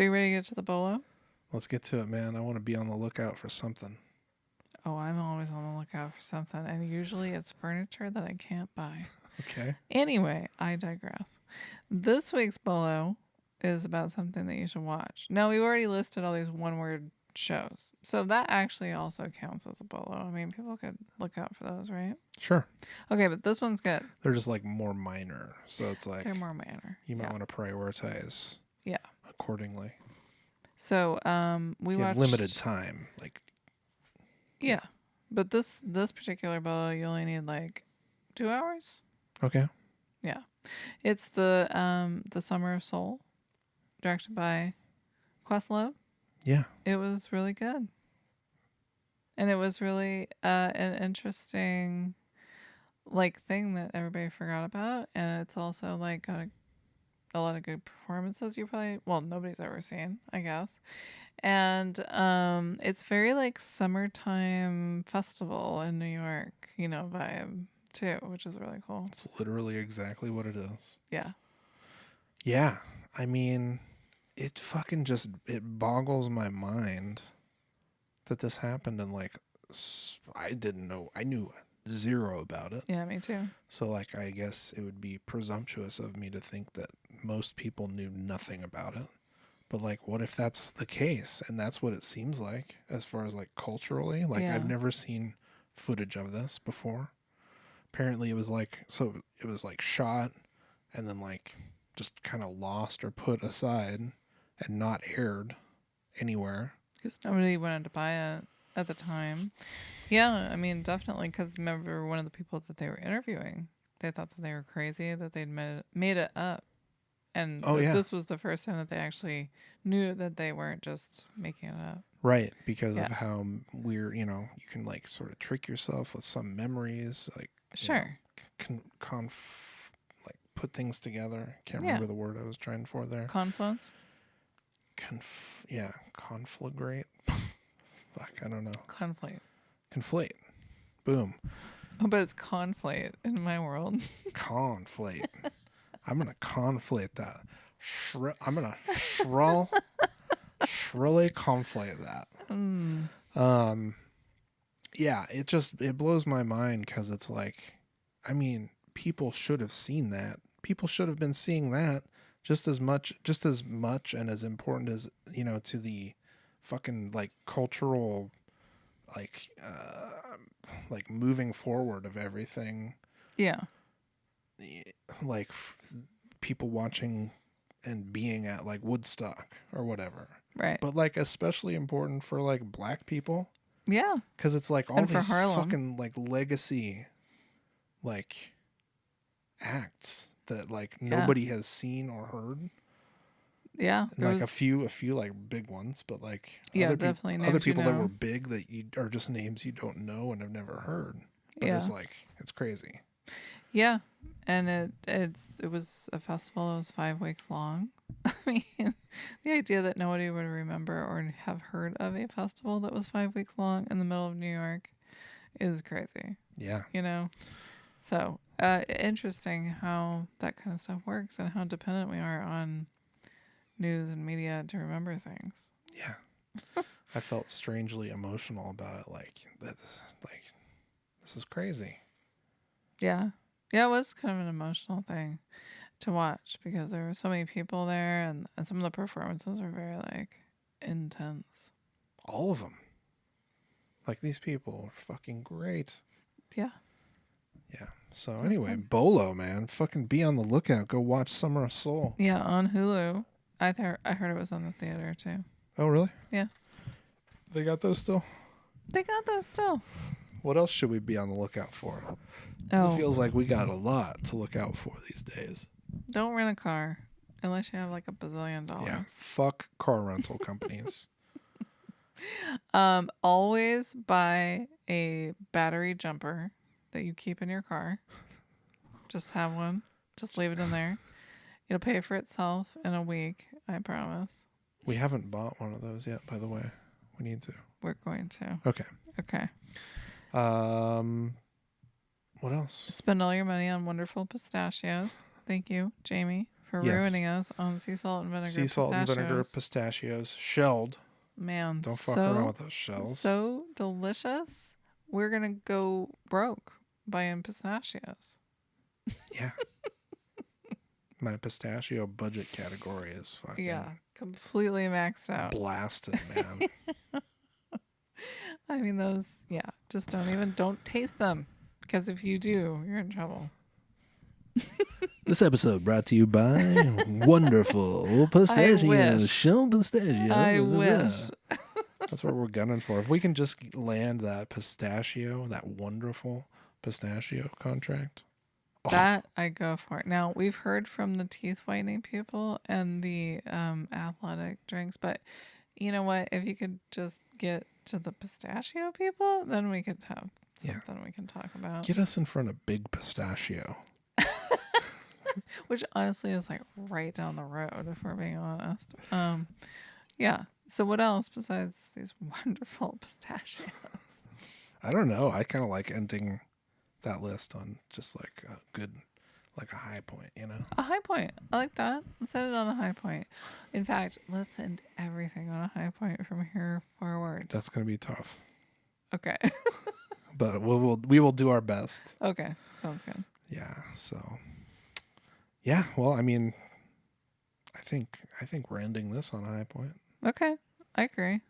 Are you ready to get to the BOLO? Let's get to it, man. I want to be on the lookout for something. Oh, I'm always on the lookout for something, and usually it's furniture that I can't buy. Okay. Anyway, I digress. This week's BOLO is about something that you should watch. Now, we've already listed all these one-word shows, so that actually also counts as a BOLO. I mean, people could look out for those, right? Sure. Okay, but this one's good. They're just like more minor, so it's like They're more minor. you might want to prioritize. Yeah. Accordingly. So, we you watched have limited time, like. Yeah, but this particular BOLO, you only need like 2 hours. Okay. Yeah, it's the Summer of Soul, directed by Questlove. Yeah. It was really good, and it was really an interesting like thing that everybody forgot about, and it's also like got a lot of good performances nobody's ever seen, I guess. And it's very like summertime festival in New York, vibe too, which is really cool. It's literally exactly what it is. Yeah. Yeah. I mean, it boggles my mind that this happened, and like I didn't know. I knew zero about it. Yeah, me too. So like I guess it would be presumptuous of me to think that most people knew nothing about it. But like what if that's the case, and that's what it seems like as far as like culturally? Like Yeah. I've never seen footage of this before. Apparently it was like shot and then like just kind of lost or put aside and not aired anywhere. Because nobody wanted to buy it at the time. Yeah, I mean, definitely, because remember one of the people that they were interviewing, they thought that they were crazy, that they'd made it up. And this was the first time that they actually knew that they weren't just making it up. Right, because of how weird, you can like sort of trick yourself with some memories, like sure, like put things together. Can't remember the word I was trying for there. Confluence. Conflagrate. Fuck, I don't know. Conflate. Boom. Oh, but it's conflate in my world. Conflate. I'm gonna conflate that. I'm gonna shrilly conflate that. Yeah, it blows my mind because it's like, I mean, people should have seen that. People should have been seeing that just as much and as important as, to the fucking like cultural, like moving forward of everything. Yeah. Like people watching and being at like Woodstock or whatever. Right. But like especially important for like black people. Yeah. Because it's like all these fucking like legacy like acts that like nobody has seen or heard. Yeah. And like a few like big ones, but like definitely other people that were big that you are just names you don't know and have never heard. But it's like it's crazy. Yeah. And it was a festival that was 5 weeks long. I mean, the idea that nobody would remember or have heard of a festival that was 5 weeks long in the middle of New York is crazy. Yeah. So interesting how that kind of stuff works and how dependent we are on news and media to remember things. Yeah. I felt strangely emotional about it. Like this is crazy. Yeah. Yeah, it was kind of an emotional thing to watch because there were so many people there and some of the performances were very like intense. All of them. Like these people are fucking great. Yeah. Yeah. So anyway, BOLO, man, fucking be on the lookout. Go watch Summer of Soul. Yeah, on Hulu. I heard it was on the theater too. Oh, really? Yeah. They got those still? They got those still. What else should we be on the lookout for? It feels like we got a lot to look out for these days. Don't rent a car unless you have like $1 billion. Yeah. Fuck car rental companies. Always buy a battery jumper that you keep in your car. Just have one. Just leave it in there. It'll pay for itself in a week, I promise. We haven't bought one of those yet, by the way. We need to. We're going to. Okay. What else? Spend all your money on wonderful pistachios. Thank you, Jamie, for Yes. ruining us on sea salt and vinegar Sea salt and vinegar pistachios. pistachios, shelled. Man, Don't fuck around with those shells. so delicious. We're gonna go broke buying pistachios. Yeah. My pistachio budget category is fucking completely maxed out. blasted, man. I mean, those, just don't taste them. Because if you do, you're in trouble. This episode brought to you by wonderful pistachios, shelled pistachios. I wish. That's what we're gunning for. If we can just land that pistachio, that wonderful pistachio contract. That I go for. Now, we've heard from the teeth whitening people and the athletic drinks, but you know what? If you could just get to the pistachio people, then we could have something we can talk about. Get us in front of Big Pistachio. Which honestly is like right down the road, if we're being honest. Yeah. So what else besides these wonderful pistachios? I don't know. I kind of like ending that list on just like a good, like a high point, you know? A high point. I like that. Let's end it on a high point. In fact, let's end everything on a high point from here forward. That's going to be tough. Okay. But we will do our best. Okay. Sounds good. Yeah. So, yeah. Well, I mean, I think we're ending this on a high point. Okay. I agree.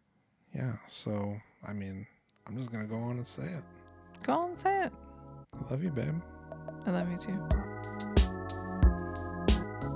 Yeah. So, I mean, I'm just going to go on and say it. Go on and say it. I love you, babe. I love you too.